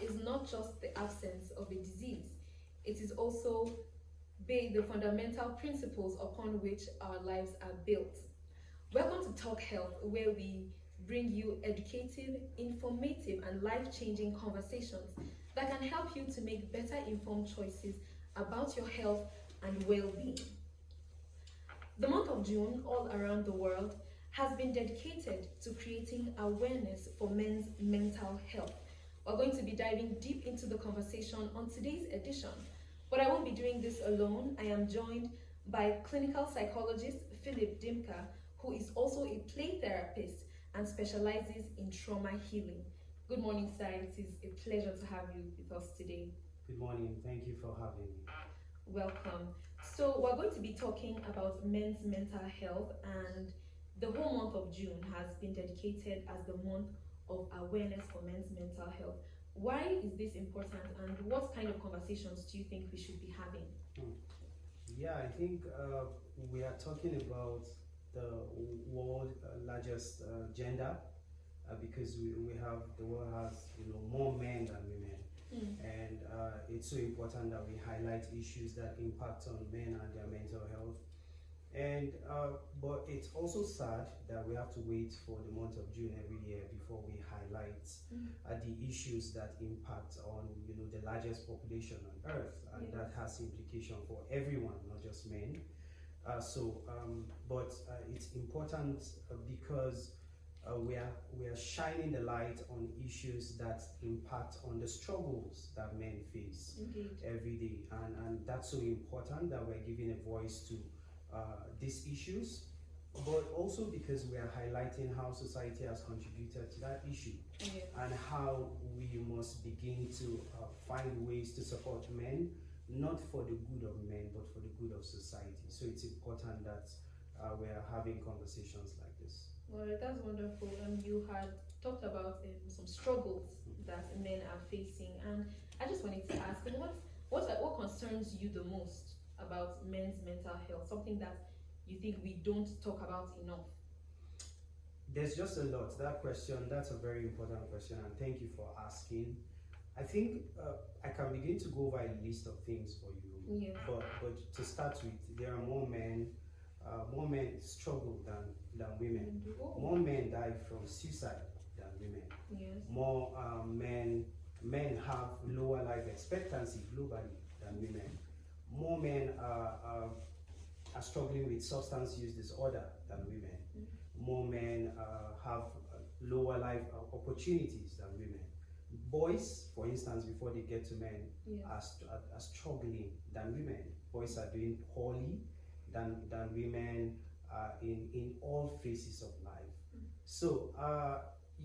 is not just the absence of a disease, it is also the fundamental principles upon which our lives are built. Welcome to Talk Health, where we bring you educative, informative, and life-changing conversations that can help you to make better informed choices about your health and well-being. The month of June, all around the world, has been dedicated to creating awareness for men's mental health. We're going to be diving deep into the conversation on today's edition, but I won't be doing this alone. I am joined by clinical psychologist Philip Dimka, who is also a play therapist and specializes in trauma healing. Good morning, sir. It is a pleasure to have you with us today. Good morning. Thank you for having me. Welcome. So we're going to be talking about men's mental health, and the whole month of June has been dedicated as the month of awareness for men's mental health. Why is this important, and what kind of conversations do you think we should be having? Yeah, I think we are talking about the world largest gender because we have the world has more men than women, and it's so important that we highlight issues that impact on men and their mental health. And but it's also sad that we have to wait for the month of June every year before we highlight the issues that impact on the largest population on earth, and that has implication for everyone, not just men. But it's important because we are shining the light on issues that impact on the struggles that men face every day, and that's so important that we're giving a voice to these issues, but also because we are highlighting how society has contributed to that issue and how we must begin to find ways to support men, not for the good of men but for the good of society. So it's important that we are having conversations like this. Well, that's wonderful. And you had talked about some struggles that men are facing, and I just wanted to ask, what concerns you the most about men's mental health, something that you think we don't talk about enough? There's just a lot. That's a very important question, and thank you for asking. I think I can begin to go over a list of things for you. But to start with, there are more men struggle than women. More men die from suicide than women. More men have lower life expectancy globally than women. More men are struggling with substance use disorder than women. More men have lower life opportunities than women. Boys, for instance, before they get to men, are struggling than women. Boys are doing poorly than women in all phases of life. So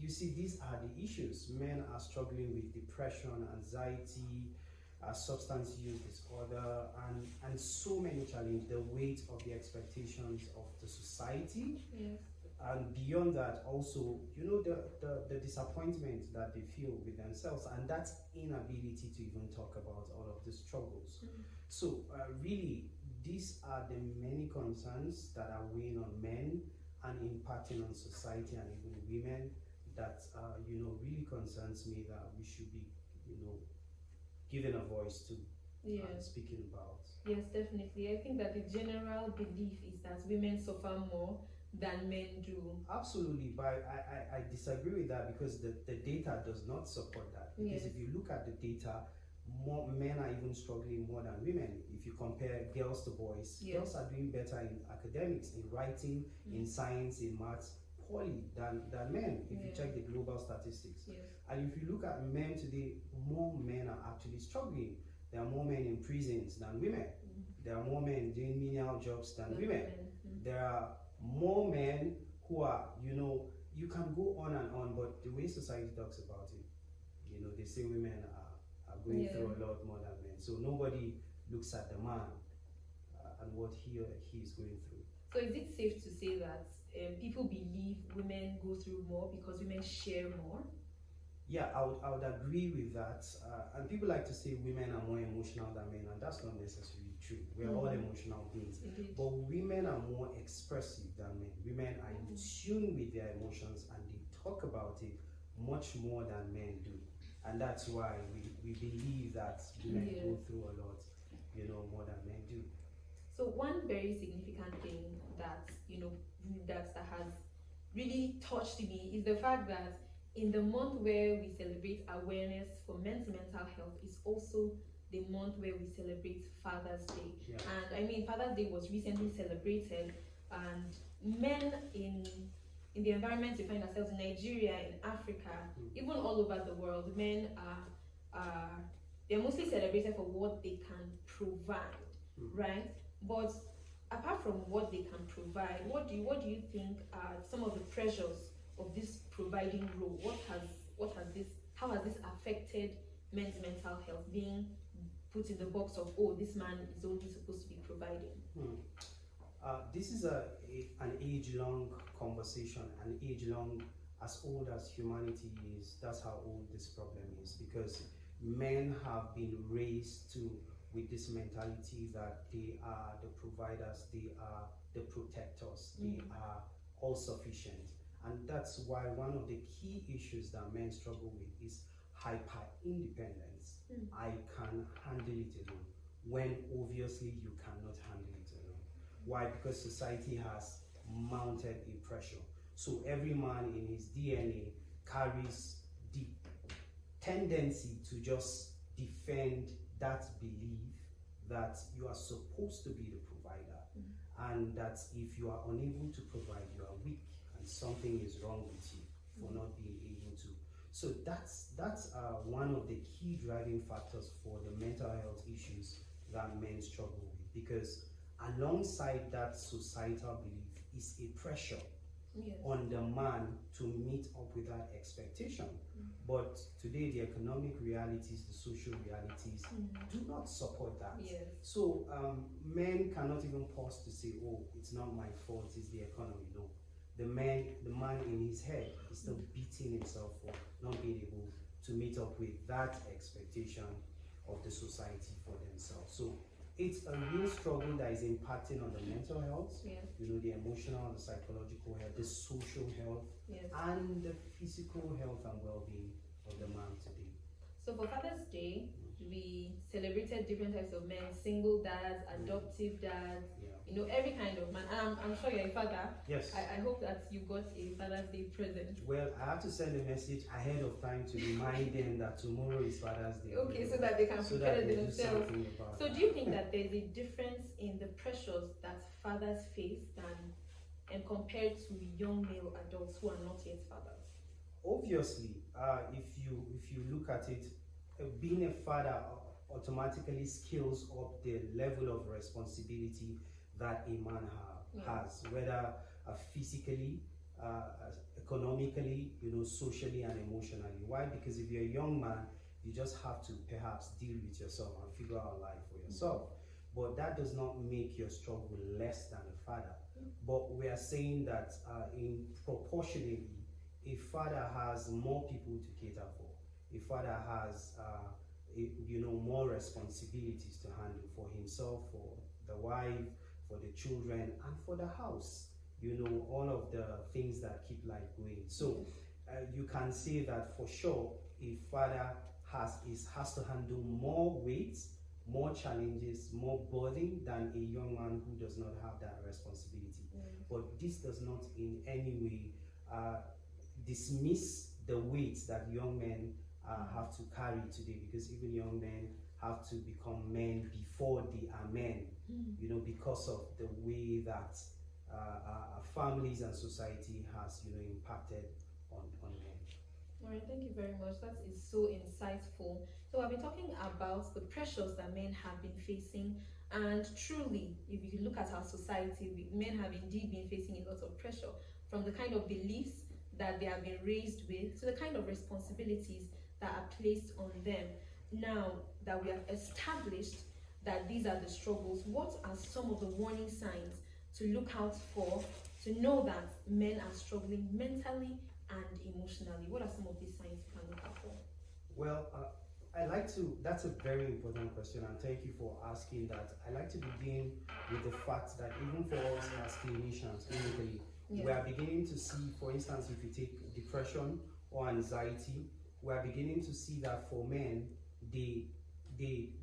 you see, these are the issues. Men are struggling with depression, anxiety, substance use disorder, and so many challenges, the weight of the expectations of the society, and beyond that also, the disappointment that they feel with themselves, and that inability to even talk about all of the struggles. So really, these are the many concerns that are weighing on men and impacting on society and even women that really concerns me, that we should be given a voice to speaking about. Yes, definitely. I think that the general belief is that women suffer more than men do. Absolutely, but I disagree with that because the data does not support that. Because if you look at the data, more men are even struggling more than women. If you compare girls to boys, girls are doing better in academics, in writing, in science, in maths, poorly than men, if you check the global statistics. And if you look at men today, more men are actually struggling. There are more men in prisons than women. There are more men doing menial jobs than women. There are more men who are, you can go on and on, but the way society talks about it, they say women are going through a lot more than men. So nobody looks at the man and what he or he is going through. So is it safe to say that people believe women go through more because women share more? Yeah, I would agree with that. And people like to say women are more emotional than men, and that's not necessarily true. We are all emotional beings. But women are more expressive than men. Women are in tune with their emotions and they talk about it much more than men do. And that's why we believe that women go through a lot, more than men do. So one very significant thing that that has really touched me is the fact that in the month where we celebrate awareness for men's mental health is also the month where we celebrate Father's Day. Yeah. And I mean, Father's Day was recently celebrated, and men in the environment we find ourselves in Nigeria, in Africa, even all over the world, men are they're mostly celebrated for what they can provide, right? But apart from what they can provide, what do you think are some of the pressures of this providing role? How has this affected men's mental health, being put in the box of, oh, this man is only supposed to be providing? This is an age-long conversation, an age-long, as old as humanity is. That's how old this problem is, because men have been raised with this mentality that they are the providers, they are the protectors, they are all sufficient. And that's why one of the key issues that men struggle with is hyper independence. I can handle it alone, when obviously you cannot handle it alone. Why? Because society has mounted a pressure. So every man in his DNA carries the tendency to just defend that belief that you are supposed to be the provider, and that if you are unable to provide, you are weak and something is wrong with you for not being able to. So that's one of the key driving factors for the mental health issues that men struggle with, because alongside that societal belief is a pressure on the man to meet up with that expectation. But today the economic realities, the social realities do not support that. So men cannot even pause to say, oh, it's not my fault, it's the economy. No. The man in his head is still beating himself for not being able to meet up with that expectation of the society for themselves. So it's a real struggle that is impacting on the mental health, the emotional, the psychological health, the social health, and the physical health and well-being of the man today. So for Father's Day, we celebrated different types of men: single dads, adoptive dads, every kind of man. And I'm sure you're a father. Yes. I hope that you got a Father's Day present. Well, I have to send a message ahead of time to remind them that tomorrow is Father's Day. Okay, so that they can prepare themselves. So do you think that. that there's a difference in the pressures that fathers face and compared to young male adults who are not yet fathers? Obviously, if you look at it, being a father automatically scales up the level of responsibility that a man has, whether physically, economically, socially and emotionally. Why? Because if you're a young man, you just have to perhaps deal with yourself and figure out life for yourself. But that does not make your struggle less than a father. But we are saying that in proportionally, a father has more people to cater for. A father has more responsibilities to handle for himself, for the wife, for the children, and for the house. All of the things that keep life going. So you can say that for sure, a father has to handle more weight, more challenges, more burden than a young man who does not have that responsibility. But this does not in any way dismiss the weight that young men have to carry today, because even young men have to become men before they are men, because of the way that families and society has impacted on men. All right, thank you very much. That is so insightful. So I've been talking about the pressures that men have been facing, and truly, if you look at our society, men have indeed been facing a lot of pressure, from the kind of beliefs that they have been raised with to the kind of responsibilities that are placed on them. Now that we have established that these are the struggles, what are some of the warning signs to look out for to know that men are struggling mentally and emotionally? What are some of these signs you can look out for? Well, that's a very important question, and thank you for asking that. I like to begin with the fact that even for us as clinicians, clinically, we are beginning to see, for instance, if you take depression or anxiety we are beginning to see that for men, they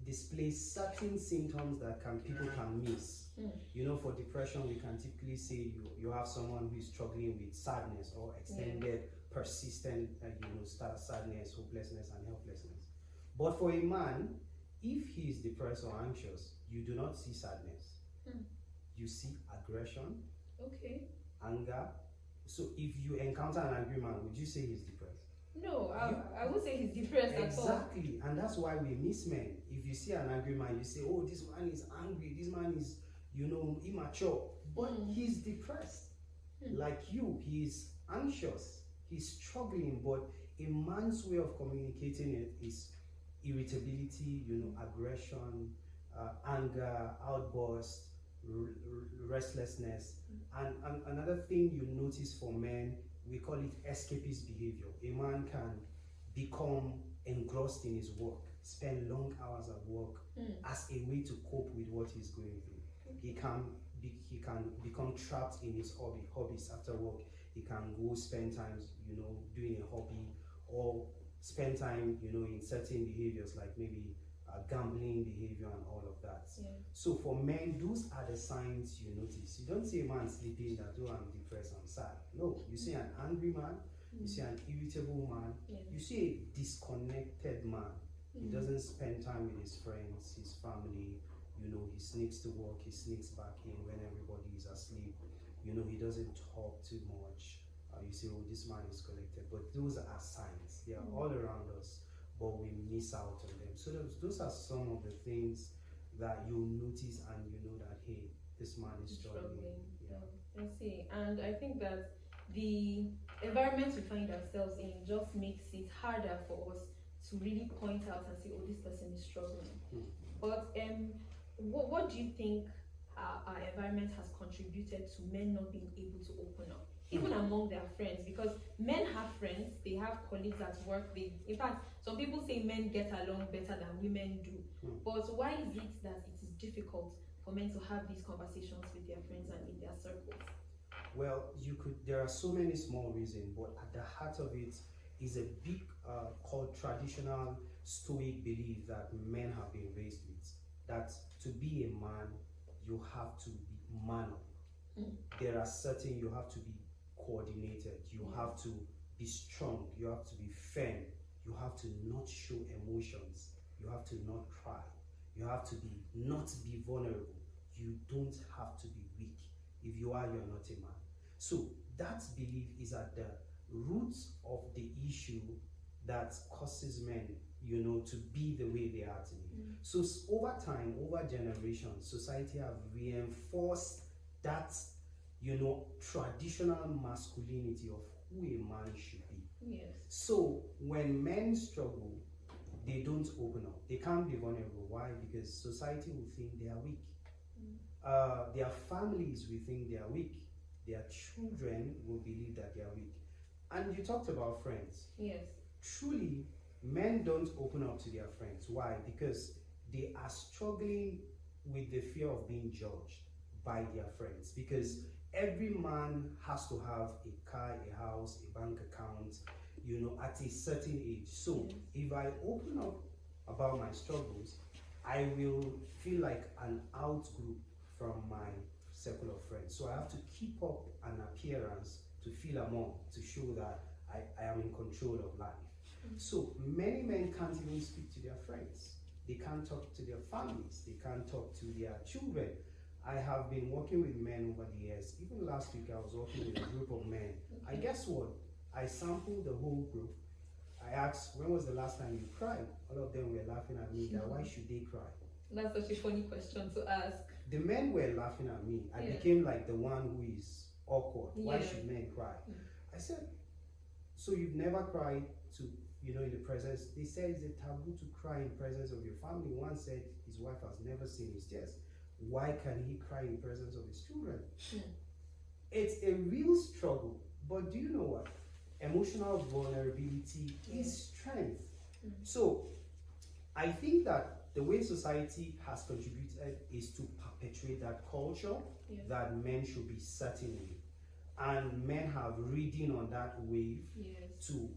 display certain symptoms that people can miss. You know, for depression, we can typically say you have someone who is struggling with sadness or extended, persistent, sadness, hopelessness, and helplessness. But for a man, if he is depressed or anxious, you do not see sadness. You see aggression, anger. So if you encounter an angry man, would you say he's depressed? No, I would say he's depressed at all. Exactly, and that's why we miss men. If you see an angry man, you say, oh, this man is angry, this man is, immature. But he's depressed. Like you, he's anxious, he's struggling, but a man's way of communicating it is irritability, aggression, anger, outburst, restlessness. And another thing you notice for men, we call it escapist behavior. A man can become engrossed in his work, spend long hours at work as a way to cope with what he's going through. He can become trapped in his hobbies after work. He can go spend time, doing a hobby, or spend time, in certain behaviors like maybe gambling behavior and all of that. So for men, those are the signs you notice. You don't see a man sleeping that, oh, I'm depressed, I'm sad. No, you see an angry man, you see an irritable man, you see a disconnected man. He doesn't spend time with his friends, his family. He sneaks to work, he sneaks back in when everybody is asleep. He doesn't talk too much. You say, oh, this man is collected. But those are signs. They are all around us, but we miss out on them. So those are some of the things that you'll notice, and you know that, hey, this man is struggling. I see. And I think that the environment we find ourselves in just makes it harder for us to really point out and say, oh, this person is struggling. But what do you think our environment has contributed to men not being able to open up, even among their friends? Because men have friends, they have colleagues at work. In fact, some people say men get along better than women do. But why is it that it is difficult for men to have these conversations with their friends and in their circles? Well, there are so many small reasons, but at the heart of it is a big called traditional stoic belief that men have been raised with. That to be a man, you have to be manly. There are certain, you have to be coordinated, you have to be strong, you have to be firm, you have to not show emotions, you have to not cry, you have to not be vulnerable, you don't have to be weak. If you are, you're not a man. So that belief is at the roots of the issue that causes men to be the way they are today. So over time, over generations, society have reinforced that, traditional masculinity of who a man should be. So when men struggle, they don't open up. They can't be vulnerable. Why? Because society will think they are weak. Their families will think they are weak. Their children will believe that they are weak. And you talked about friends. Truly, men don't open up to their friends. Why? Because they are struggling with the fear of being judged by their friends. Because every man has to have a car, a house, a bank account, at a certain age. So if I open up about my struggles, I will feel like an outgroup from my circle of friends. So I have to keep up an appearance to feel among, to show that I am in control of life. So many men can't even speak to their friends. They can't talk to their families. They can't talk to their children. I have been working with men over the years. Even last week, I was working with a group of men. And guess what? I sampled the whole group. I asked, when was the last time you cried? All of them were laughing at me that why should they cry? That's such a funny question to ask. The men were laughing at me. I became like the one who is awkward. Why should men cry? I said, so you've never cried to, in the presence? They said it's a taboo to cry in presence of your family. One said his wife has never seen his tears. Why can he cry in presence of his children? It's a real struggle. But do you know what? Emotional vulnerability is strength. So I think that the way society has contributed is to perpetuate that culture that men should be certain way. and men have ridden on that wave Yes. to,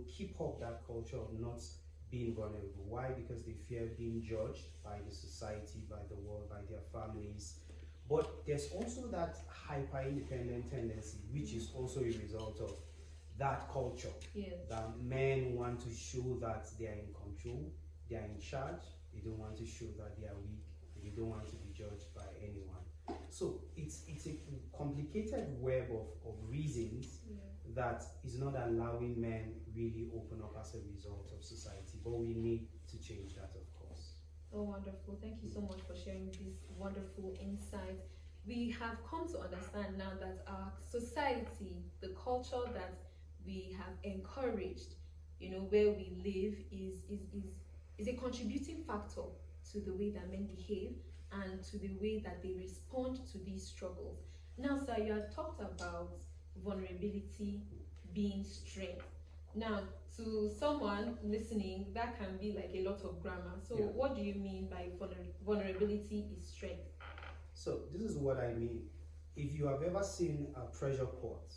keep up that culture of not being vulnerable. Why? Because they fear being judged by the society, by the world, by their families. But there's also that hyper-independent tendency, which is also a result of that culture. Yes. That men want to show that they are in control, they are in charge, they don't want to show that they are weak, they don't want to be judged by anyone. So it's a complicated web of reasons that is not allowing men really open up as a result of society. But we need to change that, of course. Oh, wonderful. Thank you so much for sharing this wonderful insight. We have come to understand now that our society, the culture that we have encouraged, where we live is a contributing factor to the way that men behave and to the way that they respond to these struggles. Now, sir, you have talked about vulnerability being strength. Now, to someone listening, that can be like a lot of grammar. So, what do you mean by vulnerability is strength? So, this is what I mean. If you have ever seen a pressure pot,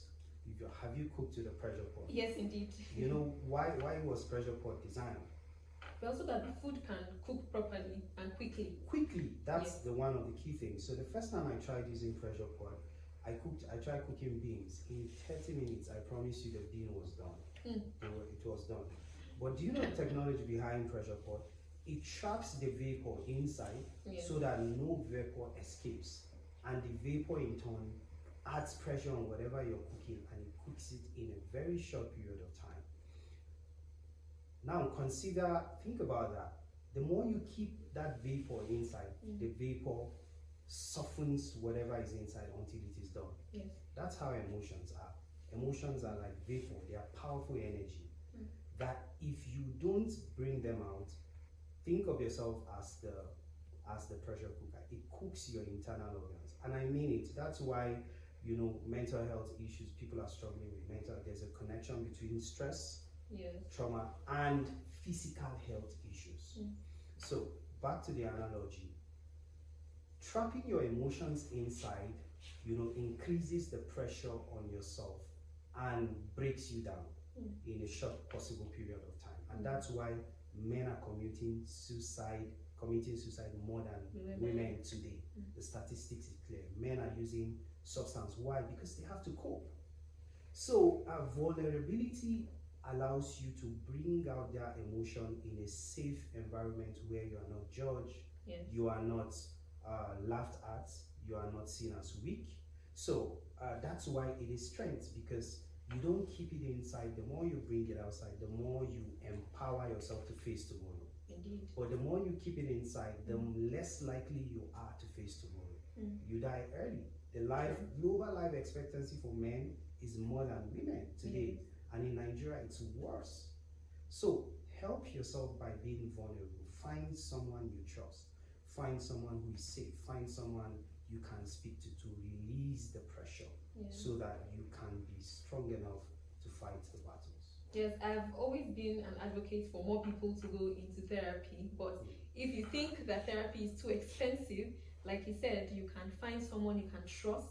have you cooked with a pressure pot? Yes, indeed. You know why was pressure pot designed? Well, so that the food can cook properly and quickly. Quickly, that's the one of the key things. So the first time I tried using pressure pot, I tried cooking beans. In 30 minutes, I promise you the bean was done. It was done. But do you know the technology behind pressure pot? It traps the vapor inside so that no vapor escapes. And the vapor in turn adds pressure on whatever you're cooking, and it cooks it in a very short period of time. Now think about that. The more you keep that vapor inside, the vapor softens whatever is inside until it is done. Yes. That's how emotions are. Emotions are like vapor. They are powerful energy that if you don't bring them out, think of yourself as the pressure cooker. It cooks your internal organs. And I mean it. That's why, mental health issues, people are struggling with there's a connection between stress, trauma, and physical health issues. So back to the analogy. Trapping your emotions inside, increases the pressure on yourself and breaks you down in a short possible period of time. And that's why men are committing suicide more than women today. The statistics is clear. Men are using substance. Why? Because they have to cope. So vulnerability allows you to bring out their emotion in a safe environment where you are not judged, you are not laughed at, you are not seen as weak. So that's why it is strength, because you don't keep it inside. The more you bring it outside, the more you empower yourself to face tomorrow. Indeed. But the more you keep it inside, the less likely you are to face tomorrow. You die early. The global life expectancy for men is more than women today. And in Nigeria, it's worse. So help yourself by being vulnerable. Find someone you trust. Find someone who is safe. Find someone you can speak to release the pressure so that you can be strong enough to fight the battles. Yes, I've always been an advocate for more people to go into therapy. But if you think that therapy is too expensive, like you said, you can find someone you can trust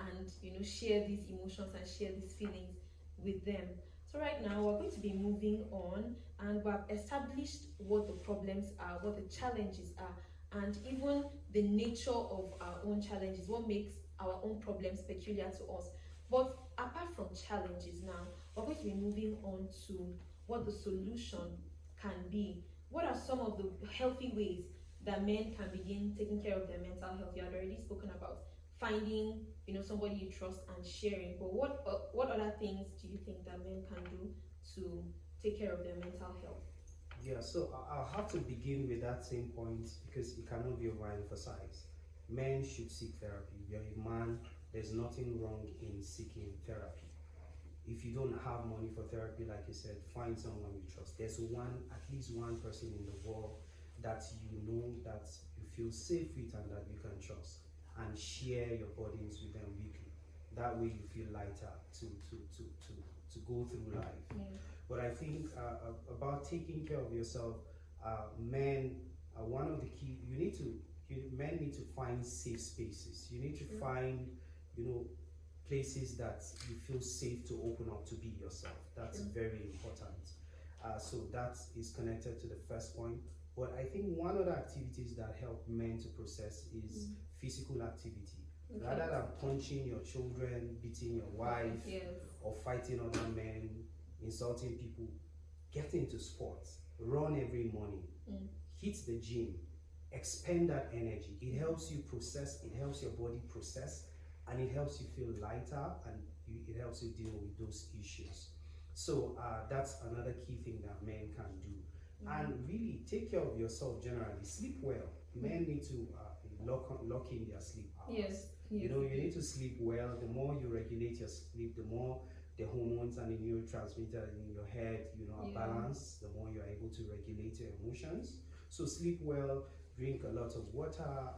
and share these emotions and share these feelings with them. So right now we're going to be moving on, and we've established what the problems are, what the challenges are, and even the nature of our own challenges, what makes our own problems peculiar to us. But apart from challenges now, we're going to be moving on to what the solution can be. What are some of the healthy ways that men can begin taking care of their mental health? You had already spoken about finding somebody you trust and sharing, but what other things do you think that men can do to take care of their mental health? Yeah, so I'll have to begin with that same point because it cannot be overemphasized. Men should seek therapy. If you're a man, there's nothing wrong in seeking therapy. If you don't have money for therapy, like you said, find someone you trust. There's at least one person in the world that that you feel safe with and that you can trust, and share your burdens with them weekly. That way you feel lighter to go through life. But I think about taking care of yourself, men, one of the key, men need to find safe spaces. You need to find, places that you feel safe to open up to be yourself. That's very important. So that is connected to the first point. But I think one of the activities that help men to process is physical activity. Okay. Rather than punching your children, beating your wife, or fighting other men, insulting people, get into sports, run every morning, hit the gym, expend that energy. It helps you process, it helps your body process, and it helps you feel lighter, and it helps you deal with those issues. So that's another key thing that men can do. And really take care of yourself generally. Sleep well. Men need to lock in their sleep hours. Yes. You know, you need to sleep well. The more you regulate your sleep, the more the hormones and the neurotransmitters in your head, are balanced, the more you're able to regulate your emotions. So sleep well, drink a lot of water,